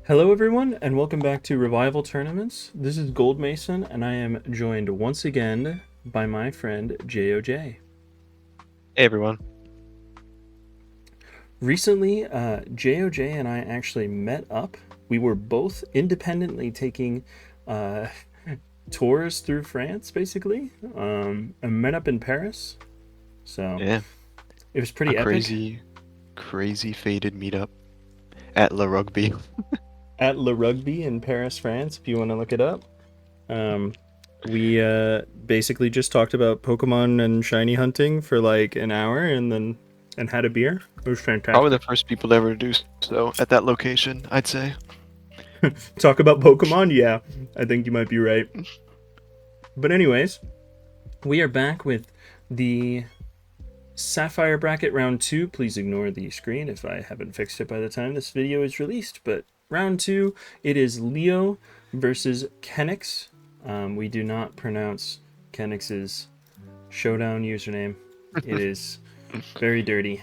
Hello, everyone, and welcome back to Revival Tournaments. This is Gold Mason, and I am joined once again by my friend JOJ. Hey everyone. Recently, JOJ and I actually met up. We were both independently taking uh, tours through France, basically, and met up in Paris. So Yeah, it was a pretty epic crazy faded meetup at La Rugby. at Le Rugby in Paris, France, if you want to look it up. Um, we basically just talked about Pokemon and shiny hunting for like an hour, and had a beer. It was Probably the fantastic. first people to ever do so at that location, I'd say. Talk about Pokemon, yeah, I think you might be right. But anyways, we are back with the Sapphire Bracket Round 2. Please ignore the screen if I haven't fixed it by the time this video is released. But Round 2, it is Leo versus Kenix. We do not pronounce Kenix's Showdown username. It is very dirty.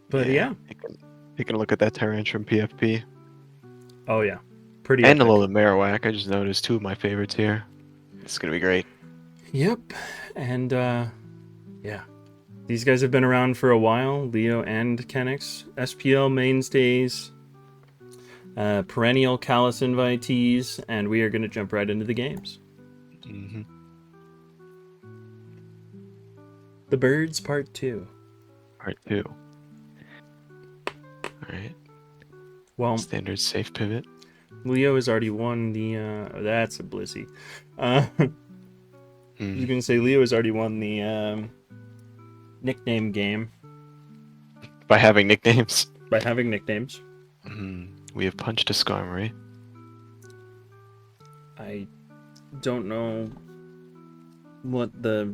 But Yeah, yeah. taking a look at that Tyranitar PFP. Oh yeah. Pretty And a epic. little Marowak. I just noticed two of my favorites here. It's gonna be great. Yep. And yeah. These guys have been around for a while, Leo and Kenix. SPL mainstays, perennial Callus invitees, and we are going to jump right into the games. hmm The Birds Part 2. Part two. Alright. Well, Standard safe pivot. Leo has already won the. That's a Blissey. I was Mm. going to say Leo has already won the nickname game By having nicknames. by having nicknames. We have punched a Skarmory. I don't know what the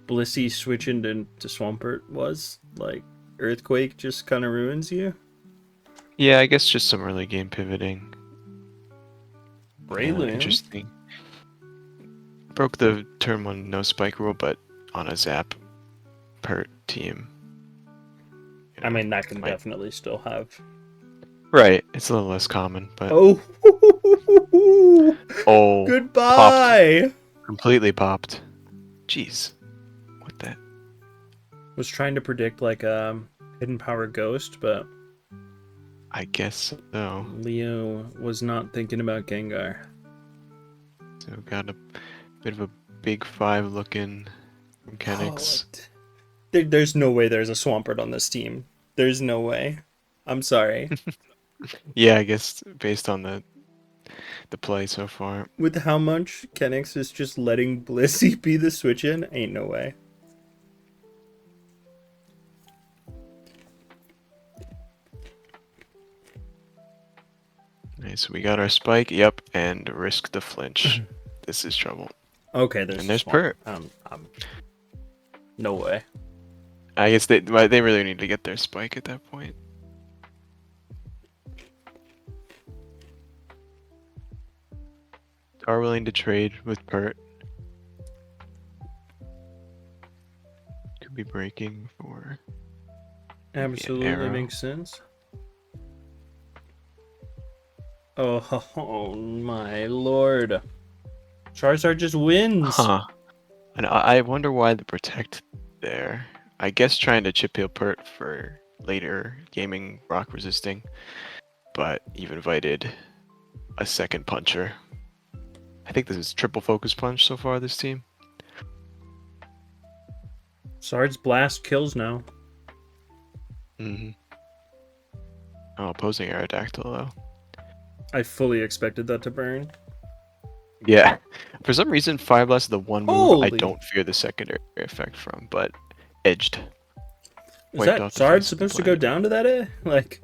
Blissey switch into Swampert was. Like, Earthquake just kind of ruins you. Yeah, I guess just some early game pivoting. Breloom? Interesting. Broke the turn one no spike rule, but on a zap per team. I mean, that can Might... definitely still have. Right, it's a little less common, but Oh! oh, popped, Goodbye! completely popped. Jeez, what the? Was trying to predict like a hidden power ghost, but I guess so. Leo was not thinking about Gengar. So got a bit of a big five looking from Oh, Kenix. there's no way there's a Swampert on this team. There's no way. I'm sorry. Yeah, I guess based on the play so far. With how much Kenix is just letting Blissey be the switch in, ain't no way. Nice, we got our spike. Yep, and risk the flinch. This is trouble. Okay, And there's a there's Swampert. Pert. No way. I guess they really need to get their spike at that point. Are willing to trade with Pert. Could be breaking for Absolutely makes sense. Oh my lord. Charizard just wins. Huh. And I wonder why the protect there. I guess trying to chip heal Pert for later gaming rock resisting, but you've invited a second puncher. I think this is triple focus punch so far this team. Sard's blast kills now. Oh, opposing Aerodactyl though. I fully expected that to burn. Yeah. For some reason, Fire Blast is the one move I Holy! don't fear the secondary effect from, but edged. Is Wiped that off the Sard face of the supposed to go planet. down to that Like,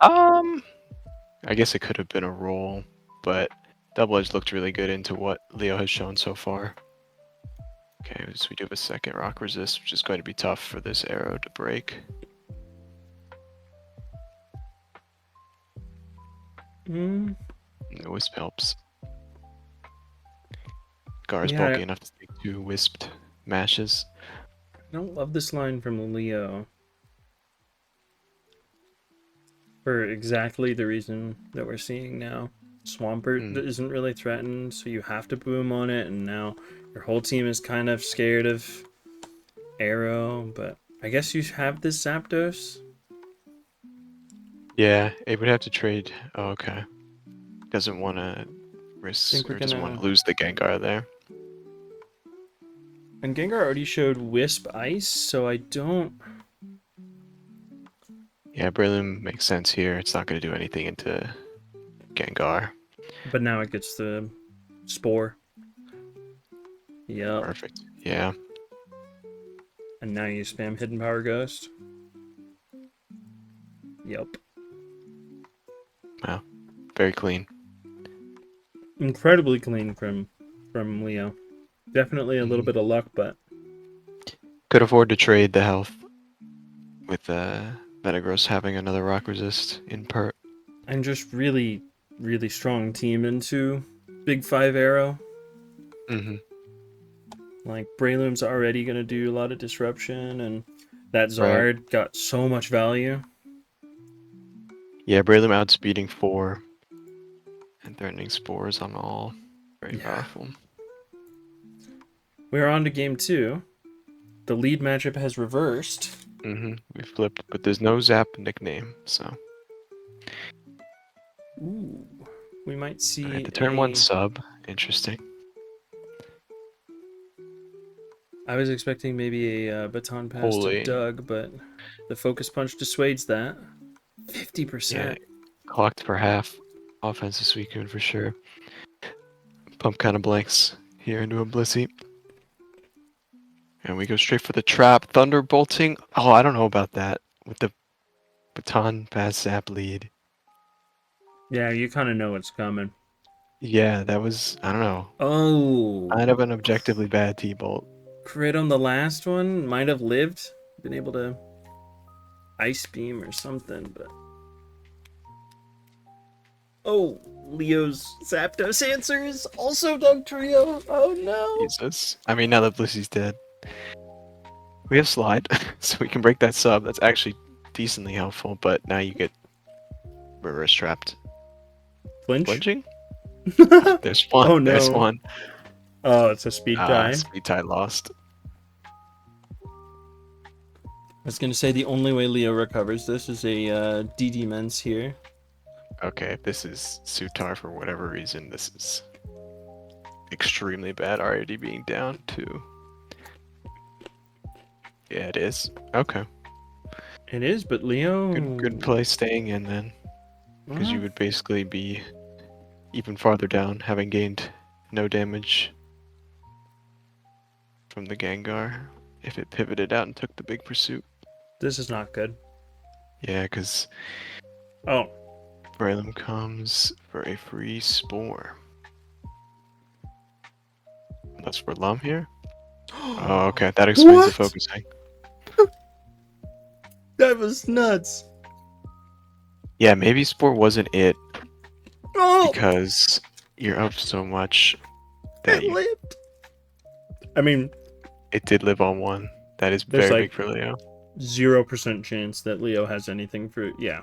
I guess it could have been a roll, but Double Edge looked really good into what Leo has shown so far. Okay, so we do have a second rock resist, which is going to be tough for this arrow to break. The Wisp helps. Gar is bulky enough to take 2 Wisped mashes. I don't love this line from Leo. for exactly the reason that we're seeing now. Swampert Mm. isn't really threatened, so you have to boom on it, and now your whole team is kind of scared of Arrow, but I guess you have this Zapdos. Yeah, it would have to trade. Oh, okay. Doesn't want to I risk think we're or doesn't want gonna. to lose the Gengar there. And Gengar already showed Wisp Ice, so I don't. Yeah, Breloom makes sense here. It's not going to do anything into Gengar. But now it gets the Spore. Yep. Perfect. Yeah. And now you spam Hidden Power Ghost. Yep. Wow. Very clean. Incredibly clean from Leo. Definitely a little bit of luck, but Could afford to trade the health with Metagross having another rock resist in part. and just really, really strong team into Big 5 Arrow. Mm-hmm. Like, Breloom's already going to do a lot of disruption, and that Right. Zard got so much value. Yeah, Breloom outspeeding 4 and threatening spores on all. Very powerful. We're on to game 2. The lead matchup has reversed. Mm-hmm. We flipped, but there's no Zap nickname, so. Ooh. We might see Alright, the turn 1 sub. Interesting. I was expecting maybe a baton pass to Holy. Doug, but the focus punch dissuades that. 50%. Yeah, clocked for half. Offense this weekend for sure. Pump kind of blanks here into a Blissey. And we go straight for the trap. Thunderbolting. Oh, I don't know about that. With the baton pass Zap lead. Yeah, you kind of know what's coming. Yeah, that was, I don't know, Oh. kind of an objectively bad T-Bolt. Crit on the last one. Might have lived. Been able to Ice Beam or something, but... Oh, Leo's Zapdos answer is also Doug Trio. Oh no. Jesus. I mean, now that Blissey's dead. We have Slide, so we can break that sub. That's actually decently helpful, but now you get reverse trapped. Flinch? Flinching? There's one. Oh no. There's one. Oh, it's a speed tie. Speed tie lost. I was gonna say the only way Leo recovers this is a DD Mens here. Okay, if this is Sutar for whatever reason, this is extremely bad already being down to... Yeah, it is. Okay. It is, but Leo... Good play staying in then. Because you would basically be even farther down, having gained no damage from the Gengar if it pivoted out and took the big pursuit. This is not good. Yeah, because Oh. Breloom comes for a free Spore. Unless we're Lum here? Oh, okay, that explains the focusing. That was nuts. Yeah, maybe Spore wasn't it Oh! because you're up so much that It lived. I mean, it did live on 1. That is there's very like big for Leo. 0% chance that Leo has anything for... Yeah.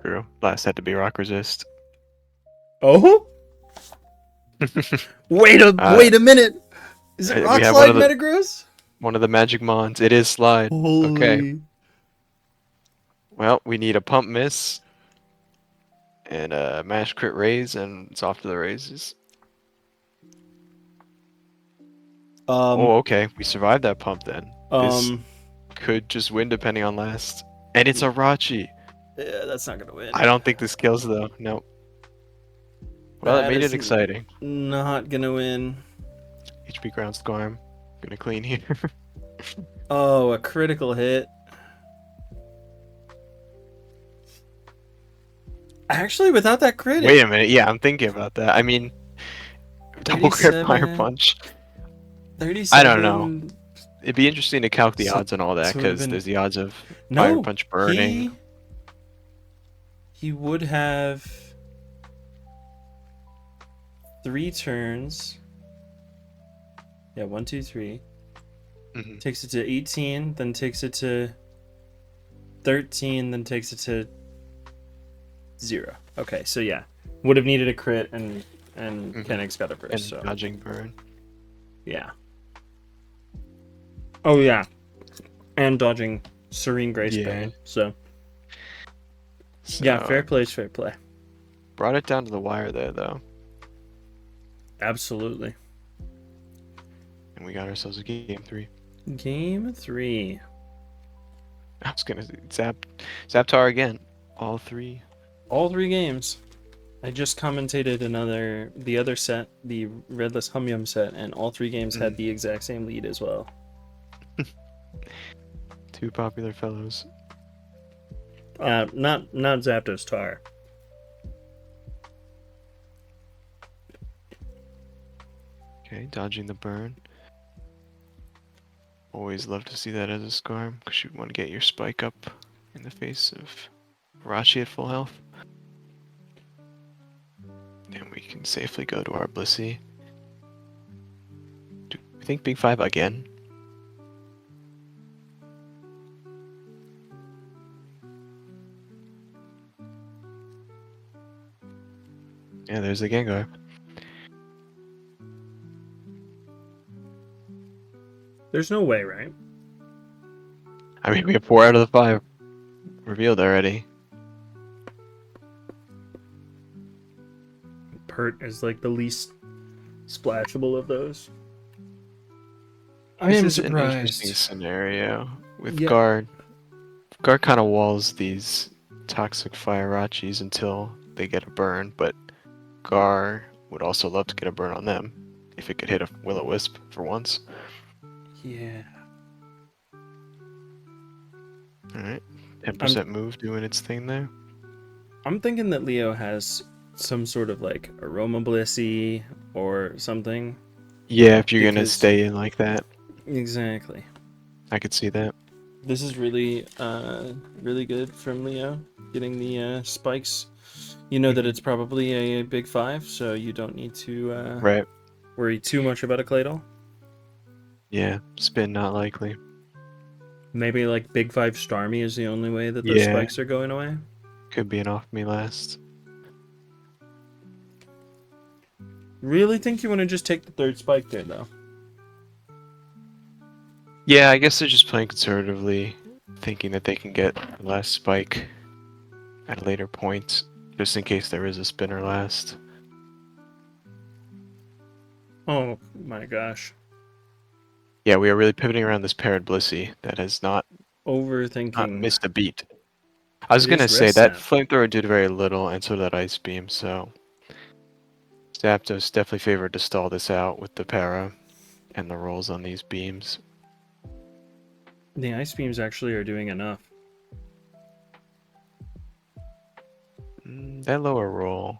True. Last had to be Rock Resist. Oh? Wait a minute. Is it Rock we have Slide Metagross? one of the magic mons. It is Slide. Holy. Okay. Well, we need a pump miss and a mash crit raise, and it's off to the raises. Oh, okay. We survived that pump then. This could just win depending on last. And it's a Rachi. Yeah, that's not gonna win. I don't think this kills though. Nope. Well, it made it exciting. Not gonna win. HP ground Skarm. Gonna clean here. Oh, a critical hit. Actually, without that crit. Wait a minute. Yeah, I'm thinking about that. I mean, double crit fire punch. 37. I don't know. It'd be interesting to calc the odds and all that because there's the odds of fire punch burning. He would have 3 turns. Yeah, 1, 2, 3. Mm-hmm. Takes it to 18, then takes it to 13, then takes it to 0. Okay, so yeah. Would have needed a crit, and Kenix got a burst, And so dodging burn. yeah. Oh yeah. And dodging Serene Grace Yeah. burn. So So yeah, fair play is fair play. brought it down to the wire there, though. Absolutely. And we got ourselves a game 3. Game 3. I was gonna Zaptar again. All 3. All 3 games. I just commentated the other set, the Redless Humyum set, and all 3 games had the exact same lead as well. 2 popular fellows. Not Zapdos Tar. Okay, dodging the burn. Always love to see that as a Skarm, because you want to get your spike up in the face of Rachi at full health. And we can safely go to our Blissey. Do we think Big 5 again? Yeah, there's the Gengar. There's no way, right? I mean, we have 4 out of the 5 revealed already. Pert is like the least splashable of those. I This am is an interesting surprised. scenario with Yeah. Guard. Guard kind of walls these toxic fire Rachis until they get a burn, but Gar would also love to get a burn on them if it could hit a Will-O-Wisp for once. Yeah. Alright, 10% move doing its thing there. I'm thinking that Leo has some sort of like Aroma Blissey or something. Yeah, if you're gonna Because- stay in like that, Exactly. I could see that. This is really good from Leo, getting the spikes. You know that it's probably a big 5, so you don't need to Right. worry too much about a Claydol. Yeah, spin not likely. Maybe like big 5 Starmie is the only way that those Yeah. spikes are going away. Could be an off me last. Really think you want to just take the 3rd spike there, though? Yeah, I guess they're just playing conservatively, thinking that they can get the last spike at a later point, just in case there is a spinner last. Oh my gosh. Yeah, we are really pivoting around this paired Blissey that has not Overthinking. missed a beat. I was It gonna is say rest that snap. flamethrower did very little, and so did that ice beam. So Zapdos definitely favored to stall this out with the para and the rolls on these beams. The ice beams actually are doing enough. That lower roll.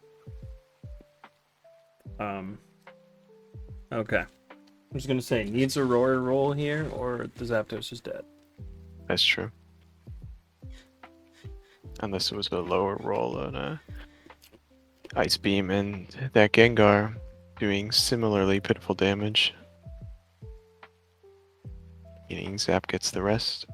Okay. I'm just gonna say, needs a roar roll here, or the Zapdos is dead. That's true. Unless it was a lower roll on a ice beam and that Gengar doing similarly pitiful damage. Meaning Zap gets the rest.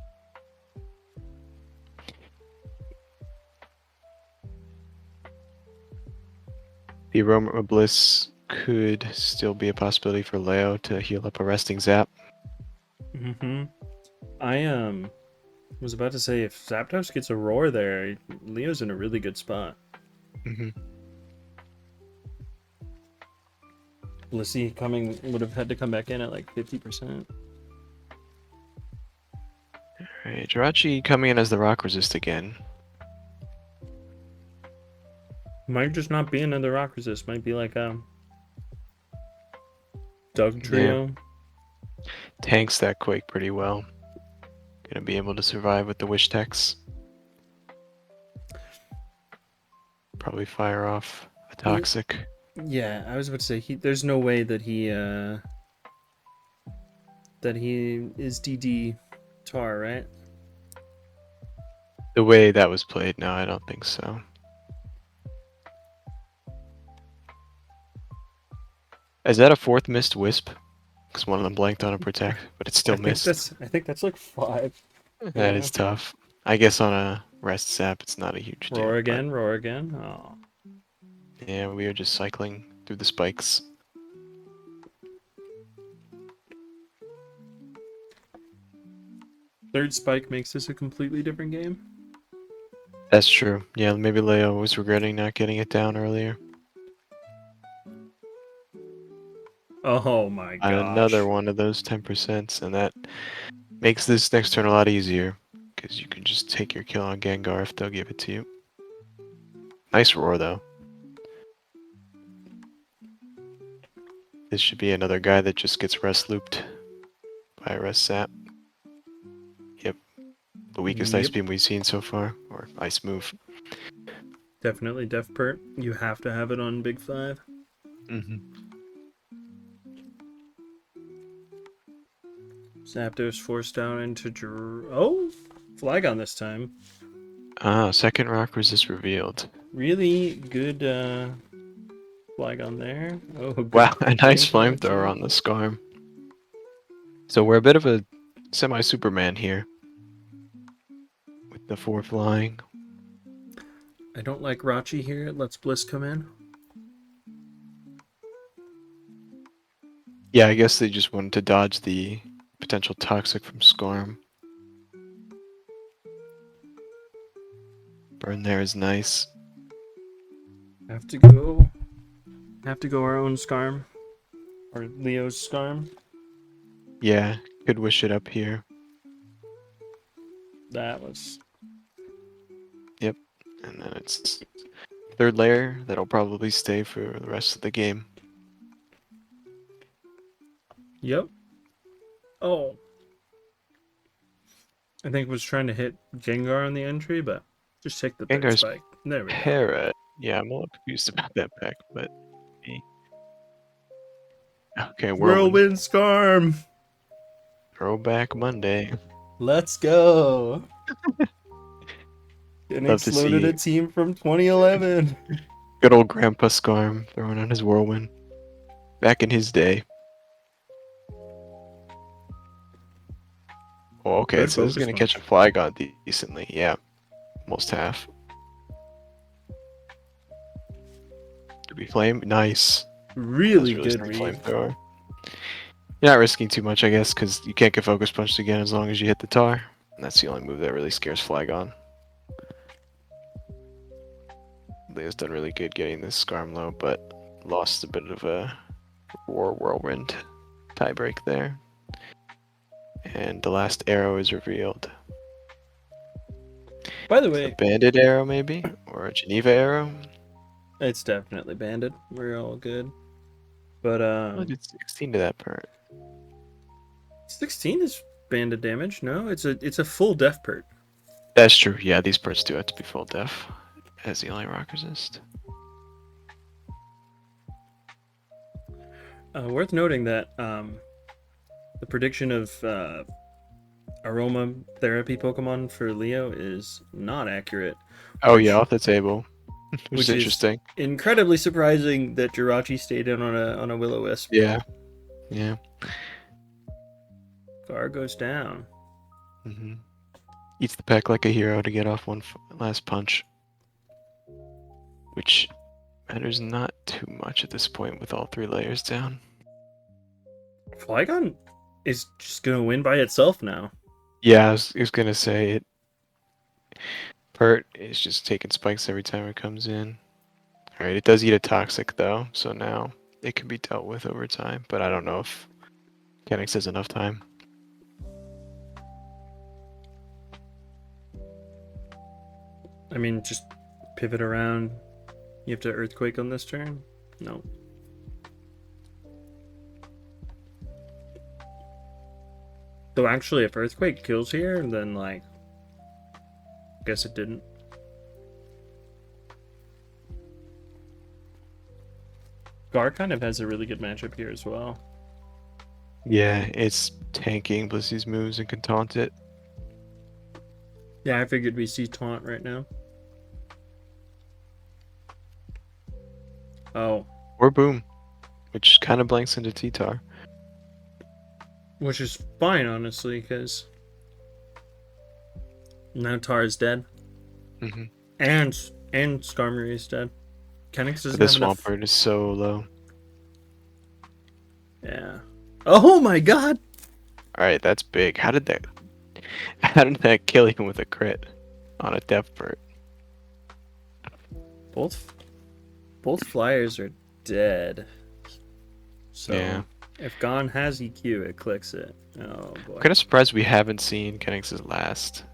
The Aroma of Bliss could still be a possibility for Leo to heal up a resting Zap. Mm-hmm. I was about to say, if Zapdos gets a roar there, Leo's in a really good spot. Mm-hmm. Blissey would have had to come back in at like 50%. Alright, Jirachi coming in as the rock resist again. Might just not be another rock resist. Might be like a Doug trio. Tanks that Quake pretty well. Gonna be able to survive with the Wish Techs. Probably fire off a Toxic. Yeah, I was about to say there's no way that he is DD Tar, right? The way that was played, no, I don't think so. Is that a 4th missed Wisp? Because one of them blanked on a Protect, but it's still missed. I think that's like 5. That is tough. I guess on a rest sap, it's not a huge Roar deal. But again, roar again. Oh. yeah, we are just cycling through the spikes. Third spike makes this a completely different game. That's true. Yeah, maybe Leo was regretting not getting it down earlier. Oh my Another gosh. one of those 10%, and that makes this next turn a lot easier, because you can just take your kill on Gengar if they'll give it to you. Nice roar, though. This should be another guy that just gets rest looped by a rest sap. Yep. The weakest ice Yep. beam we've seen so far, or ice move. Definitely Def Pert. You have to have it on Big 5. Zapdos forced down into oh, Flygon this time. Ah, second rock resist revealed. Really good Flygon there. Oh, good Wow, a nice flamethrower flamethrower too. on the Skarm. So we're a bit of a semi-Superman here. With the 4 flying. I don't like Rachi here. Let's Bliss come in. Yeah, I guess they just wanted to dodge the potential toxic from Skarm. Burn there is nice. Have to go. Have to go our own Skarm. Or Leo's Skarm. Yeah, could wish it up here. That was. Yep. And then it's third layer that'll probably stay for the rest of the game. Yep. Oh. I think was trying to hit Gengar on the entry, but just take the third Gengar's spike. There we go. Parrot. Yeah, I'm a little confused about that pack, but okay, Whirlwind. Whirlwind Skarm. Throwback Monday. Let's go. Love Kenix to loaded a see team from 2011. good old Grandpa Skarm throwing on his Whirlwind. Back in his day. Oh, okay, Good so this is focus gonna catch a punch. Flygon decently. Yeah, almost half. Do we flame? Nice. That was Really a really good sick read. flamethrower. You're not risking too much, I guess, because you can't get focus punched again as long as you hit the tar. And that's the only move that really scares Flygon. Leo's done really good getting this Skarm low, but lost a bit of a Roar Whirlwind tiebreak there. And the last arrow is revealed. By the It's a way, banded arrow, maybe? Or a Geneva arrow? it's definitely banded. We're all good. But I did 16 to that part. 16 is banded damage. No, it's a full def pert. That's true. Yeah, these parts do have to be full def as the only rock resist. Worth noting that the prediction of aroma therapy Pokemon for Leo is not accurate. Oh which, yeah, off the table. Which is which is interesting. incredibly surprising that Jirachi stayed in on a Will-O-Wisp. Yeah. Yeah. Gar goes down. Eats the pack like a hero to get off one last punch. Which matters not too much at this point with all 3 layers down. Flygon is just gonna win by itself now. Yeah, I was gonna say it. Pert is just taking spikes every time it comes in. Alright, it does eat a toxic though, so now it can be dealt with over time, but I don't know if Kenix has enough time. I mean, just pivot around. You have to Earthquake on this turn? No. Though actually, if Earthquake kills here, then like, guess it didn't. Gar kind of has a really good matchup here as well. Yeah, it's tanking Blissy's moves and can taunt it. Yeah, I figured we see Taunt right now. Oh. Or Boom, which kind of blanks into T-Tar. Which is fine, honestly, because Now Tar is dead. Mm-hmm. And Skarmory is dead. Kenix doesn't This have enough. Swampert is so low. Yeah. Oh my god! Alright, that's big. How did that kill him with a crit on a depth pert? Both flyers are dead. So Yeah. if Gon has EQ, it clicks it. Oh boy. I'm kind of surprised we haven't seen Kenix's last.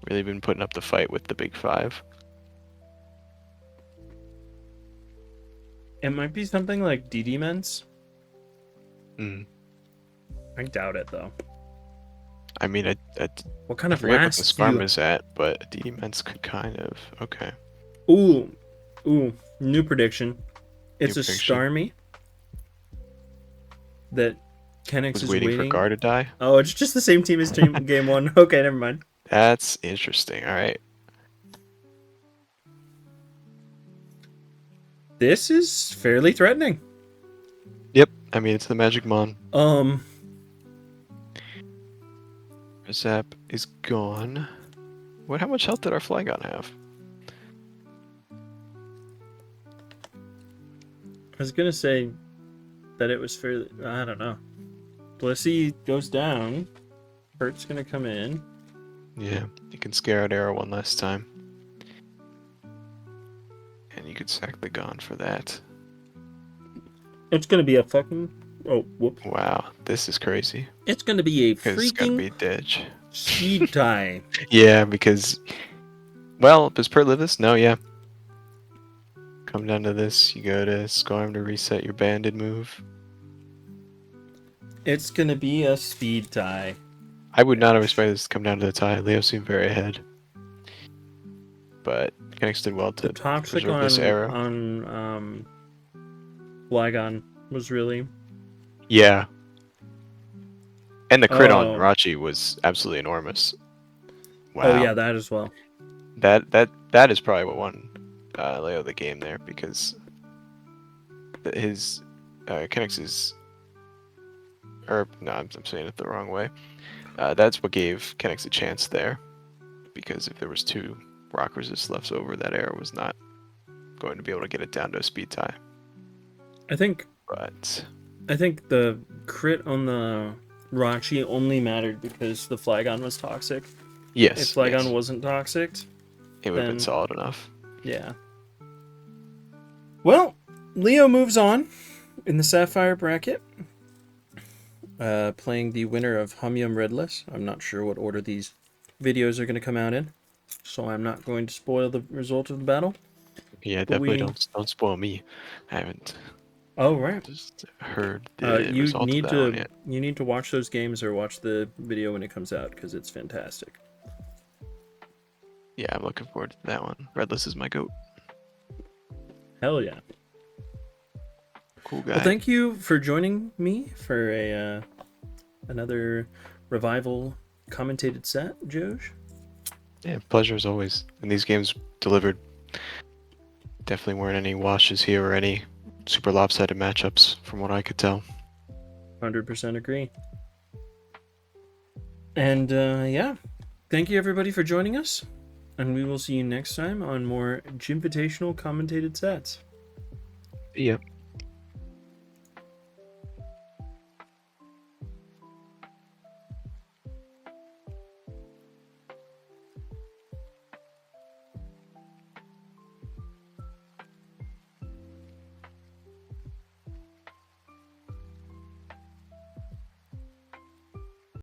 Really been putting up the fight with the big five. It might be something like DD Mens. Mm. I doubt it though. I mean, What kind I of forget what the last do you... Skarm is at, but D-Mens could kind of... Okay. Ooh. New prediction. It's New a prediction. Starmie that Kenix Was is waiting for Gar to die? Oh, it's just the same team as game 1. Okay, never mind. That's interesting. Alright. This is fairly threatening. Yep. I mean, it's the Magic Mon. Zap is gone. What? How much health did our Flygon have? I was gonna say that it was fairly... I don't know. Blissey goes down. Hurt's gonna come in. Yeah, you can scare out Arrow one last time. And you could sack the Gon for that. It's gonna be a fucking... Oh, whoops. Wow, this is crazy. It's gonna be a Because it's gotta freaking be Ditch. speed tie. Yeah, because... Well, does Pert live this? No, yeah. Come down to this, you go to Skarm to reset your banded move. It's gonna be a speed tie. I would not have expected this to come down to the tie. Leo seemed very ahead. But Kenix did well to The toxic preserve this arrow. on Flygon was really... Yeah. And the crit on Oh. Rachi was absolutely enormous. Wow. Oh yeah, that as well. That is probably what won Leo the game there, because his Kenix's... Or, no, I'm saying it the wrong way. That's what gave Kenix a chance there, because if there was 2 rock resist left over, that arrow was not going to be able to get it down to a speed tie. I think the crit on the Rachi only mattered because the Flygon was toxic. Yes. If Flygon yes. wasn't toxic, It would have then... been solid enough. Yeah. Well, Leo moves on in the Sapphire bracket. Playing the winner of Humyum Redless. I'm not sure what order these videos are going to come out in, so I'm not going to spoil the result of the battle. Yeah, definitely don't spoil me. I haven't Oh, right. just heard the You result need of that one yet. you need to watch those games or watch the video when it comes out, because it's fantastic. Yeah, I'm looking forward to that one. Redless is my goat. Hell yeah. Cool guy. Well, thank you for joining me for another revival commentated set, Josh. Yeah, pleasure as always. And these games delivered. Definitely weren't any washes here or any super lopsided matchups, from what I could tell. 100% agree. And yeah, thank you everybody for joining us, and we will see you next time on more Jimvitational commentated sets. Yep.